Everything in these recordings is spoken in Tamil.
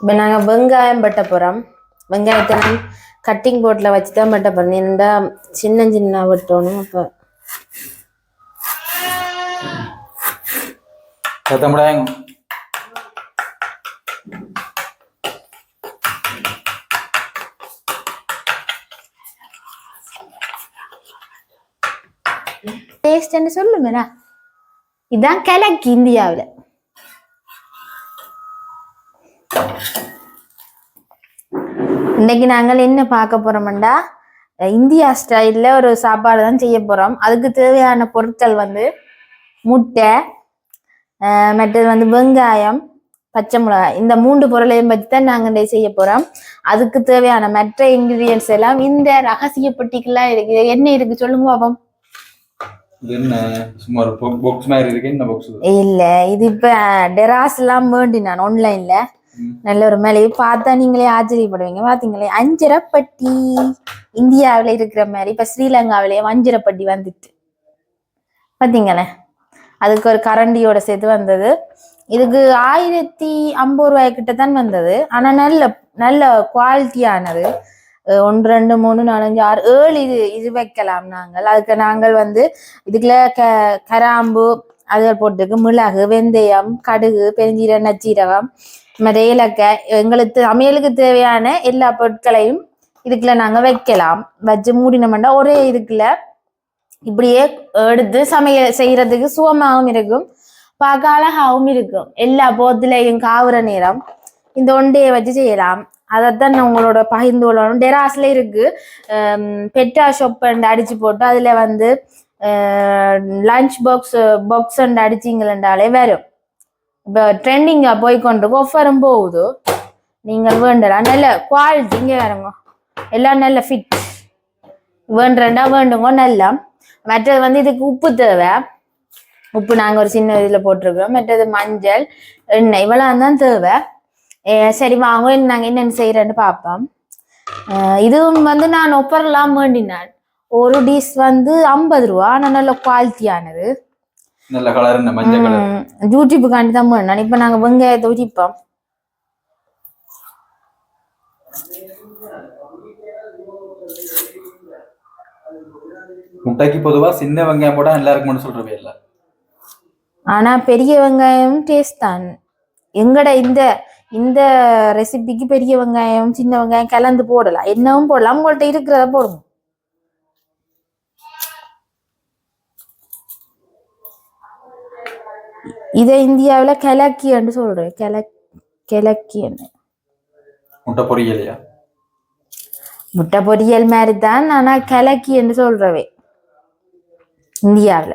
இப்போ நாங்கள் வெங்காயம் வெட்ட போகிறோம். வெங்காயத்தை நான் கட்டிங் போர்டில் வச்சு தான் வெட்ட போகிறோம். என்னடா சின்ன சின்ன வெட்டணும். அப்போ டேஸ்ட்னு சொல்லுமேடா. இதான் கிழக்கு இந்தியாவில். இன்னைக்கு நாங்கள் என்ன பார்க்க போறோம்டா, இந்தியா ஸ்டைலில் ஒரு சாப்பாடு தான் செய்ய போகிறோம். அதுக்கு தேவையான பொருட்கள் வந்து முட்டை, மற்றது வந்து வெங்காயம், பச்சை மிளகாய், இந்த 3 பொருளையும் வச்சு தான் நாங்கள் செய்ய போகிறோம். அதுக்கு தேவையான மற்ற இன்கிரீடியன்ஸ் எல்லாம் இந்த ரகசிய பெட்டிக்கெல்லாம் இருக்கு. என்ன இருக்கு சொல்லுங்க பாப்போம். இல்ல, இது இப்ப டெராஸ் எல்லாம் வேண்டி நான் ஆன்லைன்ல நல்ல ஒரு மேலையை பார்த்தா நீங்களே ஆச்சரியப்படுவீங்க. பாத்தீங்களே, அஞ்சரைப்பட்டி இந்தியாவில இருக்கிற மாதிரி இப்ப ஸ்ரீலங்காவிலேயே அஞ்சரைப்பட்டி வந்துட்டு பாத்தீங்களே. அதுக்கு ஒரு கரண்டியோட சேர்த்து வந்தது. இதுக்கு 1050 ரூபாய் கிட்ட தான் வந்தது. ஆனா நல்ல நல்ல குவாலிட்டியானது. 1 2 3 4 5 6 7 இது வைக்கலாம் நாங்கள். அதுக்கு நாங்கள் வந்து இதுக்குள்ள கராம்பு அது போட்டுக்கு மிளகு, வெந்தயம், கடுகு, பெருஞ்சீரகம், நச்சீரகம், ஏலக்காய், எங்களுக்கு சமையலுக்கு தேவையான எல்லா பொருட்களையும் இதுக்குள்ள நாங்க வைக்கலாம். வச்சு மூடினோம்னா ஒரே இதுக்குள்ள இப்படியே எடுத்து சமையல் செய்யறதுக்கு சுகமாகவும் இருக்கும், பார்க்க அழகாகவும் இருக்கும். எல்லா போத்துலையும் காவுற நேரம் இந்த ஒண்டையை வச்சு செய்யலாம். அதைத்தான் நான் உங்களோட பகிர்ந்து கொள்ளணும். டெராஸ்ல இருக்கு பெட்டா ஷாப் அடிச்சு போட்டு அதுல வந்து லஞ்ச் பாக்ஸ் அடிச்சிங்களாலே வரும். இப்போ ட்ரெண்டிங்கா போய்கொண்டிருக்கும், ஆஃபரும் போகுது. நீங்கள் வேண்டலாம். நல்ல குவாலிட்டி இங்கே வேணுங்க, எல்லாம் நல்ல ஃபிட். வேண்டுறா வேண்டுங்க நல்லா. மற்றது வந்து இதுக்கு உப்பு தேவை. உப்பு நாங்கள் ஒரு சின்ன இதில் போட்டிருக்கிறோம். மற்றது மஞ்சள், எண்ணெய், இவ்வளோ தான் தேவை. சரி வாங்க, நாங்கள் என்னென்ன செய்யறேன்னு பார்ப்போம். இதுவும் வந்து நான் ஒப்பரெல்லாம் வேண்டினேன். ஒரு டிஷ் வந்து 50 ரூபா. ஆனால் நல்ல குவாலிட்டியானது, நல்ல கலர், மஞ்சள் கலர். யூடியூப்புக்காண்டி தான் வேணும். இப்போ நாங்கள் வெங்காயத்தை ஊற்றிப்போம். முட்டைக்கு பொதுவா சின்ன வெங்காயம் போட்டா எல்லாருக்கும் சொல்றவே இல்லை. ஆனா பெரிய வெங்காயம் டேஸ்ட் தான். எங்கட இந்த ரெசிபிக்கு பெரிய வெங்காயம் சின்ன வெங்காயம் கலந்து போடலாம், என்னவும் போடலாம். உங்கள்கிட்ட இருக்கிறத போடுங்க. இதை இந்தியாவில கிழக்கி என்று சொல்றேன். கிழக்கி முட்டை பொரியலையா? முட்டை பொரியல் மாதிரி தான், ஆனா கிழக்கி என்று சொல்றவே இந்தியாவில.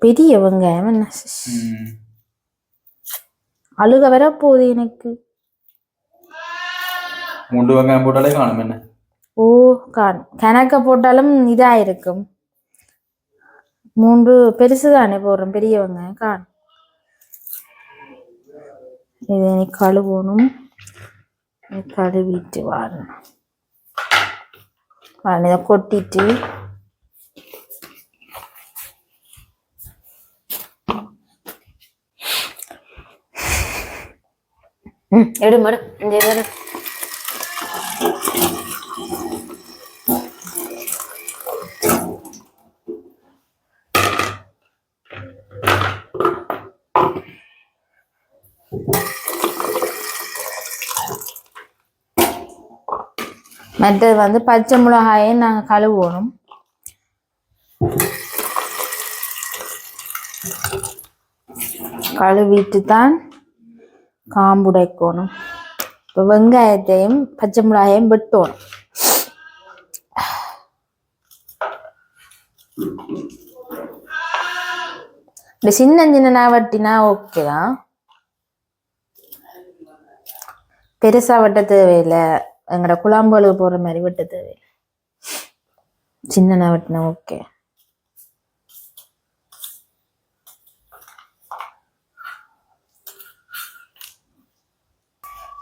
பெரிய வெங்காயம் என்ன அழுக வர போகுது எனக்கு. 3 வெங்காயம் போட்டாலே காணும். என்ன ஓ காணும், கணக்க போட்டாலும் இதா இருக்கும். 3 பெருசு தானே போடுறோம், பெரிய வெங்காயம் காணும். இதை நீ கழுவணும். கழுவிட்டு வரணும். இதை கொட்டிட்டு எடுமடு இந்த மற்றது வந்து பச்சை மிளகாயை நாங்கள் கழுவணும். கழுவிட்டு தான் காம்புடைக்கணும். இப்போ வெங்காயத்தையும் பச்சை மிளகாயையும் வெட்டணும். இந்த சின்ன சின்ன வெட்டினா ஓகே தான், பெருசா வெட்ட தேவையில்லை. எங்கட குழம்புகளுக்கு போடுற மாதிரி வெட்ட தேவையில்லை. சின்ன வெட்டினா ஓகே.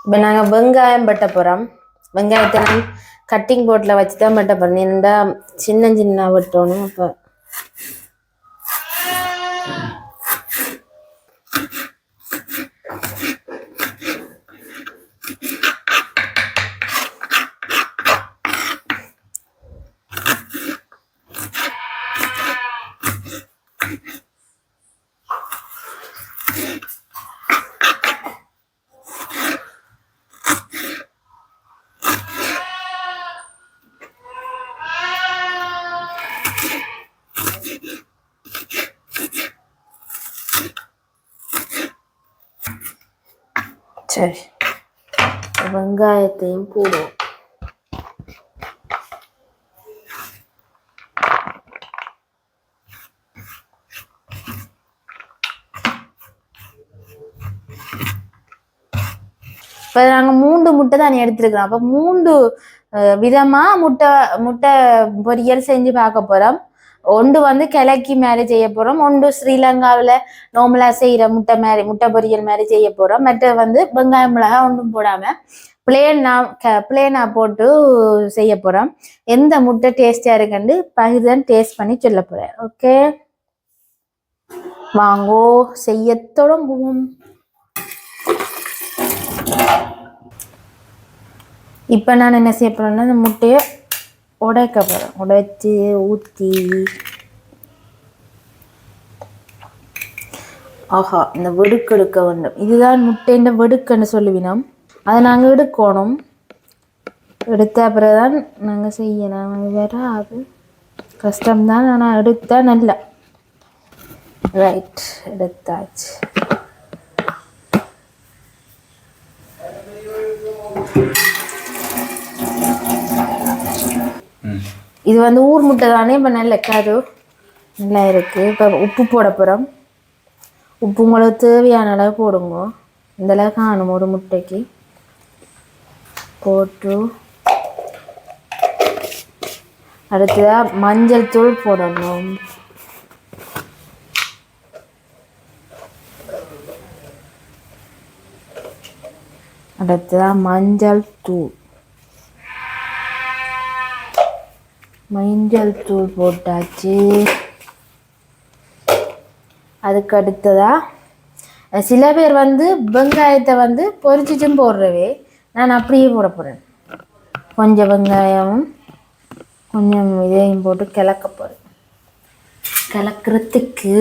இப்போ நாங்கள் வெங்காயம் வெட்ட போகிறோம். வெங்காயத்தை நான் கட்டிங் போர்டில் வச்சு தான் வெட்ட போகிறோம். என்னடா சின்ன சின்ன வெட்டணும். அப்போ சரி, வெங்காயத்தையும் போடுவோம். இப்போ நாங்கள் 3 முட்டை தான் எடுத்துருக்கிறோம். அப்போ 3 விதமா முட்டை முட்டை பொரியல் செஞ்சு பார்க்க போறோம். ஒன்று வந்து கிழக்கி மாதிரி செய்ய போறோம், ஒன்று ஸ்ரீலங்காவில் நார்மலா செய்யற முட்டை பொரியல் மாதிரி செய்ய போறோம். மற்ற வந்து வெங்காயம் மிளகா ஒன்றும் போடாம பிளேனா போட்டு செய்ய போறோம். எந்த முட்டை டேஸ்டா இருக்குன்னு பகிர்தான் டேஸ்ட் பண்ணி சொல்ல போறேன். ஓகே, வாங்கோ செய்ய தொடங்குவோம். இப்போ நான் என்ன செய்ய போறேன்னா, இந்த முட்டையை உடைக்க போறேன். உடைச்சு ஊற்றி, ஆஹா, இந்த வெடுக்கு எடுக்க வேண்டும். இதுதான் முட்டைன்ற வெடுக்குன்னு சொல்லுவினோம். அதை நாங்கள் எடுக்கணும். எடுத்த பிறகுதான் நாங்கள் செய்யலாம். அது வேற அது கஷ்டம்தான், ஆனால் எடுத்தா நல்லா. ரைட், எடுத்தாச்சு. இது வந்து ஊர் முட்டை தானே, இப்போ நல்ல கரு நல்லா இருக்கு. இப்போ உப்பு போட போகிறோம். உப்பு உங்களுக்கு தேவையான அளவு போடுங்க. இந்த அளவு காணும் ஒரு முட்டைக்கு. போட்டு அடுத்ததாக மஞ்சள் தூள் போடணும். அடுத்ததாக மஞ்சள் தூள் போட்டாச்சு. அதுக்கு அடுத்ததா சில பேர் வந்து வெங்காயத்தை வந்து பொரிச்சிட்டும் போடுறவே, நான் அப்படியே போட போகிறேன். கொஞ்சம் வெங்காயமும் கொஞ்சம் இதையும் போட்டு கிளக்க போகிறேன். கிளக்கிறதுக்கு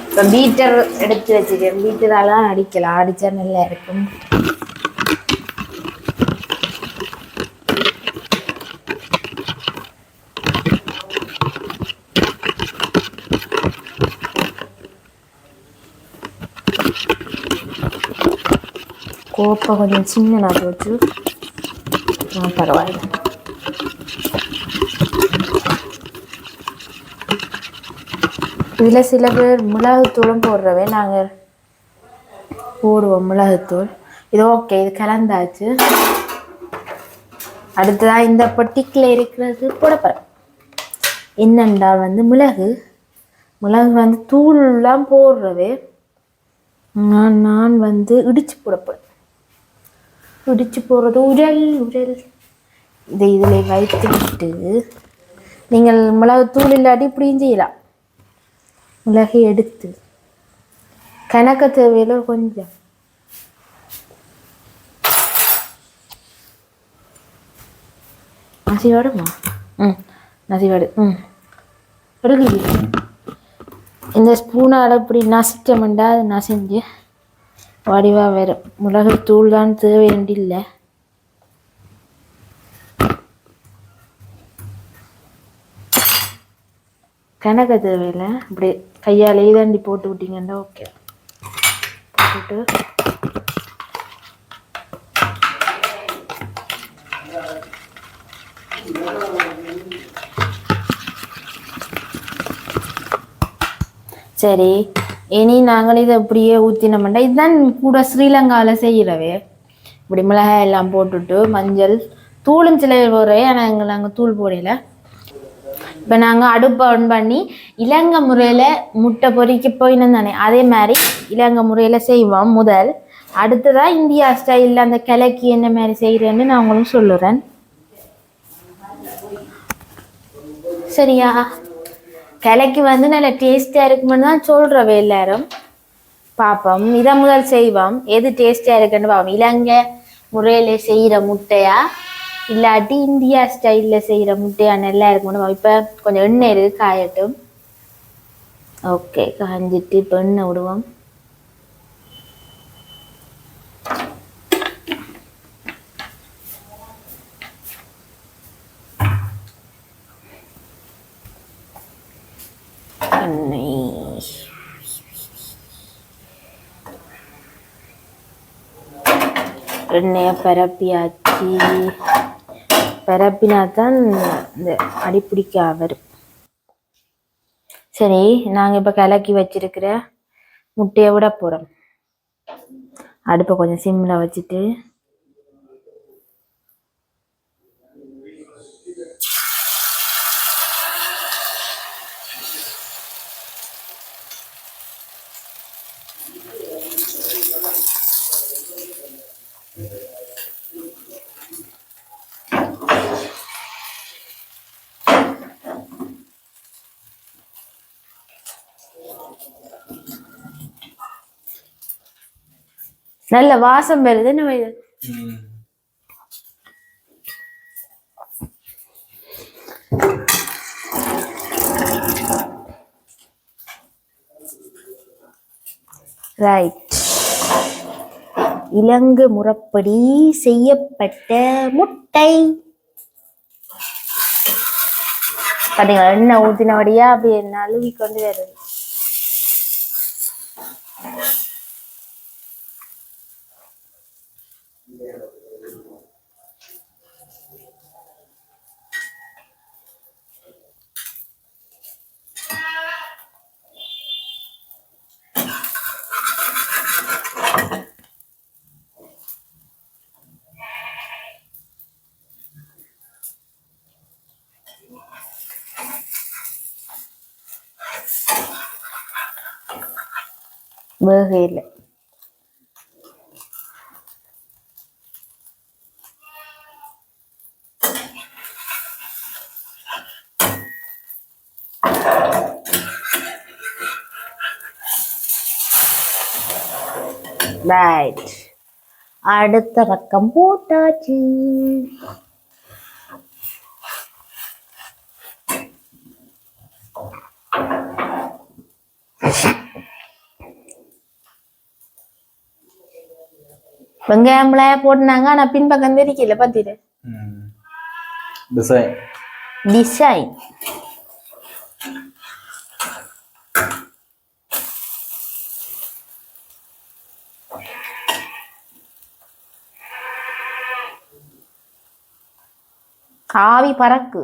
இப்போ பீட்டர் எடுத்து வச்சுக்கேன். பீட்டரால அடிக்கலாம், அடித்தா நல்லா இருக்கும். கோப்பை கொஞ்சம் சின்ன போச்சு, பரவாயில்ல. இதில் சில பேர் மிளகுத்தூளும் போடுறவே, நாங்கள் போடுவோம் மிளகுத்தூள். இது ஓகே, இது கலந்தாச்சு. அடுத்ததாக இந்த பொட்டிக்கில் இருக்கிறது போடப்போகிறேன். என்னென்றால் வந்து மிளகு வந்து தூள்லாம் போடுறவே, நான் வந்து இடித்து போடப்போகிறேன். இடித்து போடுறது உரல் இதை இதில் வைத்து விட்டு, நீங்கள் மிளகு தூள் இல்லாட்டி இப்படியும் செய்யலாம். மிளகை எடுத்து கணக்க தேவையில கொஞ்சம் நசிவாடுமா, நசிவாடு எடுக்கல. இந்த ஸ்பூனால் இப்படி நசிச்சமெண்டா அது நசிஞ்சு வடிவாக வரும். மிளகு தூள் தான் தேவை இல்லை. கணக்க தேவையில்லை, இப்படி கையாலேயே தாண்டி போட்டு விட்டீங்கன்னா ஓகே. போட்டுட்டு சரி, இனி நாங்கள் இதை இப்படியே ஊற்றினோம்னா, இதுதான் கூட ஸ்ரீலங்காவில் செய்கிறவே. இப்படி மிளகாய் எல்லாம் போட்டுட்டு மஞ்சள் தூளும் சில போடுறவே, ஆனால் நாங்கள் தூள் போடல. இப்போ நாங்கள் அடுப்பை ஆன் பண்ணி இலங்கை முறையில் முட்டை பொரிக்க போயின்னு தானே, அதே மாதிரி இலங்கை முறையில் செய்வோம் முதல். அடுத்ததாக இந்தியா ஸ்டைலில் அந்த கிழக்கி என்ன மாதிரி செய்கிறேன்னு நான் உங்களுக்கு சொல்லுறேன். சரியா? கிழக்கி வந்து நல்ல டேஸ்டியாக இருக்குமென்னு தான் சொல்கிறவே எல்லாரும். பார்ப்போம், இதை முதல் செய்வோம், எது டேஸ்டியாக இருக்குன்னு பார்ப்போம். இலங்கை முறையில் செய்கிற முட்டையா இல்லாட்டி இந்தியா ஸ்டைல்ல செய்யற முட்டையா நல்லா இருக்கும். இப்ப கொஞ்சம் எண்ணெய் இருக்கு, காயட்டும். ஓகே, காஞ்சிட்டு இப்போ எண்ணெய் விடுவோம். எண்ணெயை பரப்பியாச்சு. பரப்பினாதான் இந்த அடிப்பிடிக்க வரும். சரி, நாங்கள் இப்போ கலக்கி வச்சிருக்கிற முட்டையை விட போகிறோம். அடுப்பை கொஞ்சம் சிம்மில் வச்சுட்டு நல்ல வாசம் வருது. என்ன இது? ரைட், இலங்கை முறைப்படி செய்யப்பட்ட முட்டை. பாத்தீங்களா, எண்ணெய் ஊத்தினபடியா அப்படியே நழுவி கொண்டு வருது. வேகையில் ரைட், அடுத்த பக்கம் போட்டாச்சு. வெங்காயம் போட்டுனாங்க, ஆனா பின்பக்கம் தெரிக்கல. பாத்தீரு டிசைன். ஆவி பறக்கு.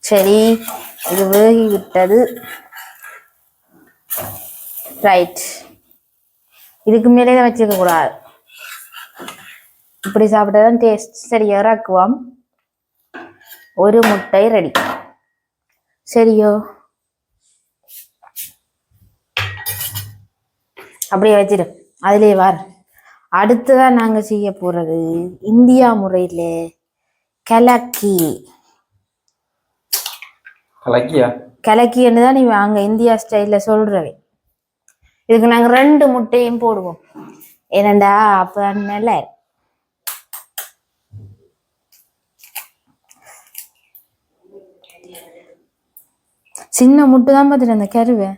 சரி, இது வேகி விட்டது. ரைட், இதுக்கு மேலே தான் வச்சுக்க கூடாது. இப்படி சாப்பிட்டாதான் டேஸ்ட். சரி, இறக்குவோம். ஒரு முட்டை ரெடி. சரியோ, அப்படியே வச்சிடு. அதுலயே வார். அடுத்ததான் நாங்க செய்ய போறது இந்தியா முறையில கலக்கி. கலக்கின்னு தான் நீ அங்க இந்தியா ஸ்டைல்ல சொல்றவே. இதுக்கு நாங்க 2 முட்டையும் போடுவோம். ஏனண்டா அப்ப நல்லா சின்ன முட்டை தான் பார்த்துட்டு அந்த கருவை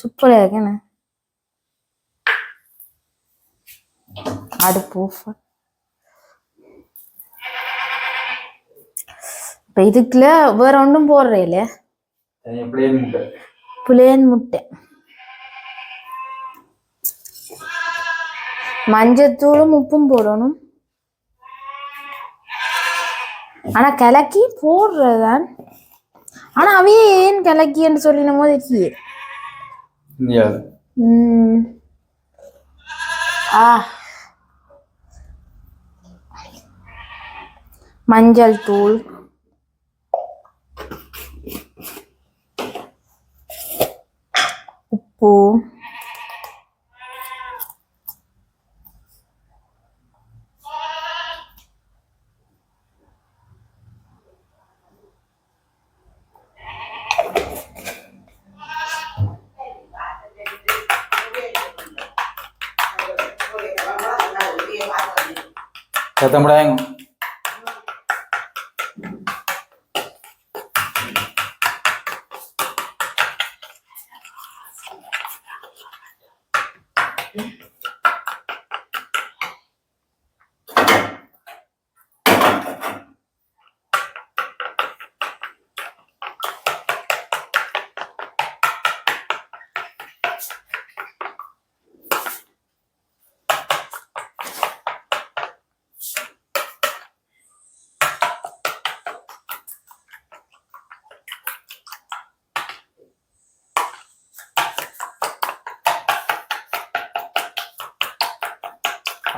சூப்பரா இருக்குன்னு. அடுப்பு இப்ப இதுக்குள்ள வேற ஒன்றும் போடுறே இல்ல, புலேன் முட்டை. மஞ்சத்தூளும் உப்பும் போடணும். ஆனா கலக்கி போடுறதான். ஆனா அவையே ஏன் கலக்கின்னு சொல்லின போது மஞ்சள் தூள், உப்பு, சத்தமிடாங்க.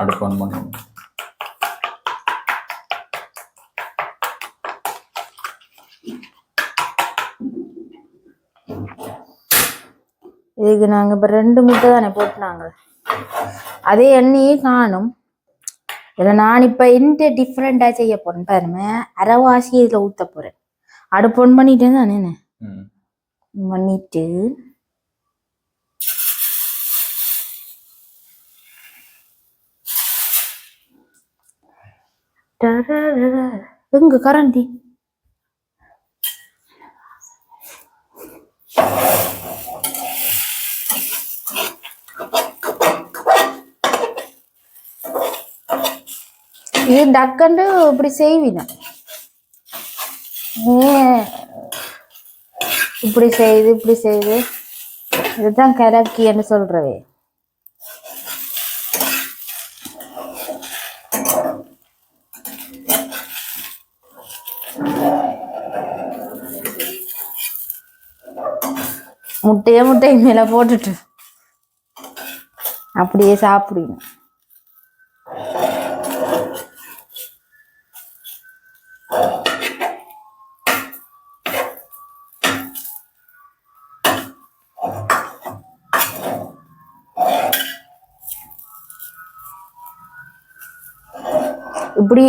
அடுப்பு ஆன் பண்ணுங்க. இதுக்கு நாங்க இப்ப 2 முட்டை தானே போட்டுனாங்க, அதே எண்ணெயே காணும். இதுல நான் இப்ப இந்த டிஃப்ரெண்டா செய்ய போறேன் பாருங்க. அரைவாசி இதுல ஊத்த போறேன். அடுப்பு ஒன் பண்ணிட்டேன் தானே பண்ணிட்டு எங்க கரண்டி இது டக்கண்டு இப்படி செய்வின, இப்படி செய்து இதுதான் கலக்கின்னு சொல்றவே. முட்டையை மேல போட்டுட்டு அப்படியே சாப்பிடுங்க. இப்படி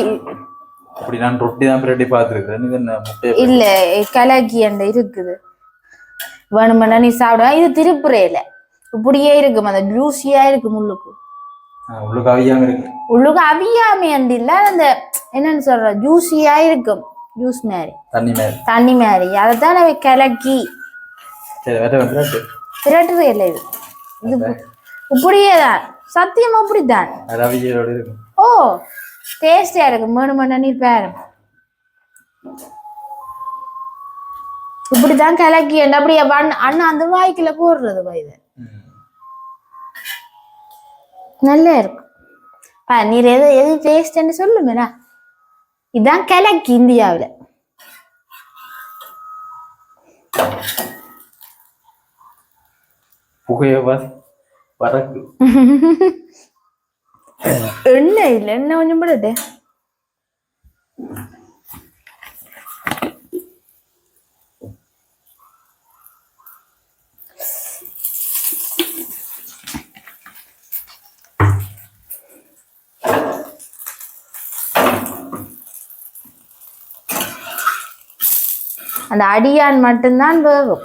இப்படி நான் ரொட்டி தான் பிரட்டி பார்த்துருக்கேன். இது என்ன முட்டை இல்ல கலக்கி அந்த இருக்குது வேணுமென்னா நீ சாப்பிடுவா. இது திருப்புறையில இப்படியே இருக்கும், அந்த ஜூஸியா இருக்கு. உள்ளுக்கு அவியாம இருக்கு. உள்ளுக்கு அவியாம அண்டு இல்ல, அந்த என்னன்னு சொல்ற ஜூஸியா இருக்கும். ஜூஸ் மாதிரி தண்ணி மாதிரி அதைத்தான் கலக்கி பிரட்டுறே இல்லை. இது இது இப்படியே தான், சத்தியமா அப்படித்தான். ஓ டேஸ்டியா இருக்கும். வேணுமென்னா நீ பாரு. இப்படிதான் கலக்கி அப்படியே அண்ணா அந்த வாய்க்குள்ள போடுறது இது நல்லா இருக்கும். பன்னீர் எது டேஸ்ட்ன்னு சொல்லுமேடா. இதான் கலக்கி இந்தியாவில். எண்ணெய் இல்லை, எண்ணெய் கொஞ்சம் போடுது. அந்த அடியான் மட்டும்தான் வேகும்.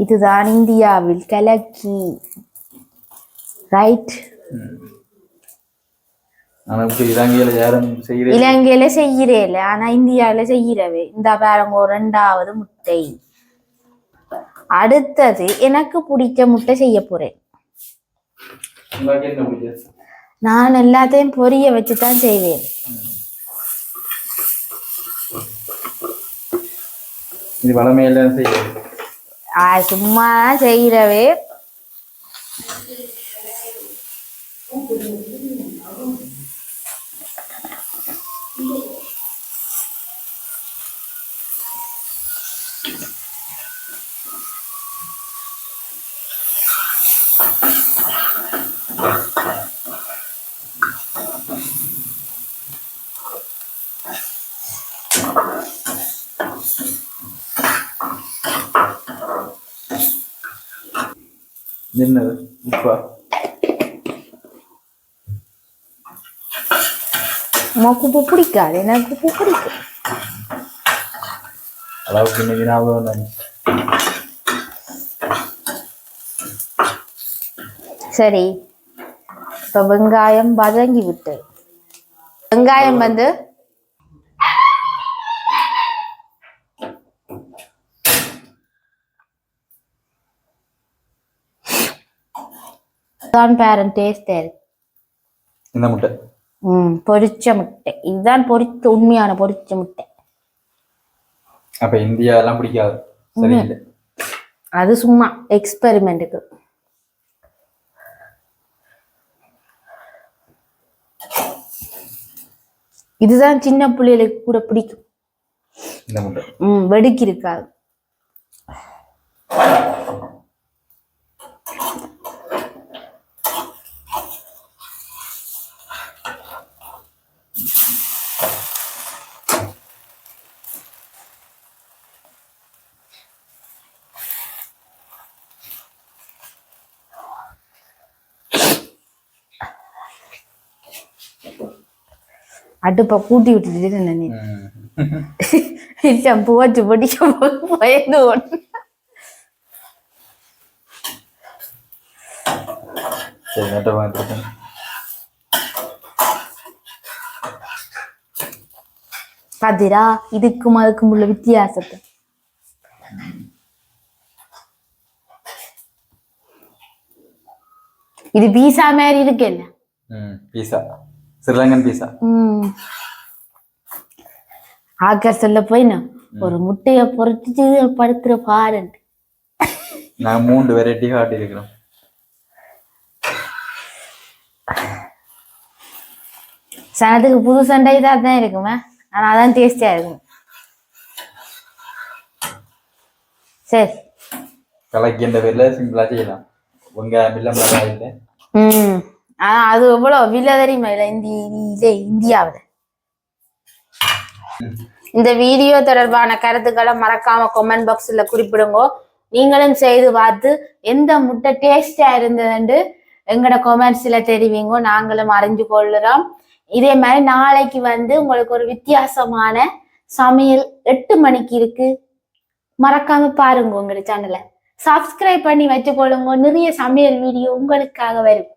இதுதான் இந்தியாவில் கலக்கி. ரைட். இலங்கையில செய்யறேல, ஆனா இந்தியாவில செய்யறவே. இந்த பாருங்க 2வது முட்டை. அடுத்தது எனக்கு பிடிச்ச முட்டை செய்ய போறேன். நான் எல்லாத்தையும் பொரிய வச்சுதான் செய்வேன். சும்மா செய்யறவே. என்னது உப்பா? உனக்கு உப்பு பிடிக்காது, எனக்கு உப்பு பிடிக்கும். அளவுக்கு இன்னைக்கு ஞாபகம் இல்லை. சரி, இப்ப வெங்காயம் வதங்கி விட்டு, வெங்காயம் வந்து தான் பேரன் டேஸ்ட் இந்த முட்டை பொரிச்ச முட்டை. இதுதான் பொரிச்ச உண்மையான பொரிச்ச முட்டை. அப்ப இந்தியா எல்லாம் பிடிக்காது. சரியில்லை, அது சும்மா எக்ஸ்பெரிமெண்ட்டுக்கு. இதுதான் சின்ன பிள்ளைகளுக்கு கூட பிடிக்கும் இந்த முட்டை. வெடுக்கி இருக்காது. அடுப்பை கூட்டி விட்டுட்டு நான் போச்சு படிக்க பயந்து பாத்தீரா இதுக்கும் அதுக்கும் உள்ள வித்தியாசத்தை. இது பீஸா மாதிரி இருக்கு. என்ன பீஸா? ஸ்ரீலங்கன் பீஸா. ஆக்கர் சொல்ல போய் ஒரு முட்டைய பொறிச்சு படுத்துற பாரு. நான் 3 வெரைட்டி காட்டி இருக்கிறோம். சனத்துக்கு புது சண்டை தான் இருக்குமே, ஆனா அதான் டேஸ்டியா இருக்கும். சரி, கலக்கி என்ற பேர்ல சிம்பிளா செய்யலாம். வெங்காயம் இல்ல, மிளகாய் இல்லை. ஆனா அது எவ்வளவு விலை தெரியுமா இந்தியாவில. இந்த வீடியோ தொடர்பான கருத்துக்களை மறக்காம கமெண்ட் பாக்ஸ்ல குறிப்பிடுங்க. நீங்களும் செய்து பார்த்து எந்த முட்டை டேஸ்டா இருந்ததுன்னு எங்கட கமெண்ட்ஸ்ல தெரிவிங்க, நாங்களும் அறிஞ்சு கொள்ளுறோம். இதே மாதிரி நாளைக்கு வந்து உங்களுக்கு ஒரு வித்தியாசமான சமையல் 8 மணிக்கு இருக்கு. மறக்காம பாருங்க, உங்களோட சேனலை சப்ஸ்கிரைப் பண்ணி வச்சுக்கொள்ளுங்க. நிறைய சமையல் வீடியோ உங்களுக்காக வரும்.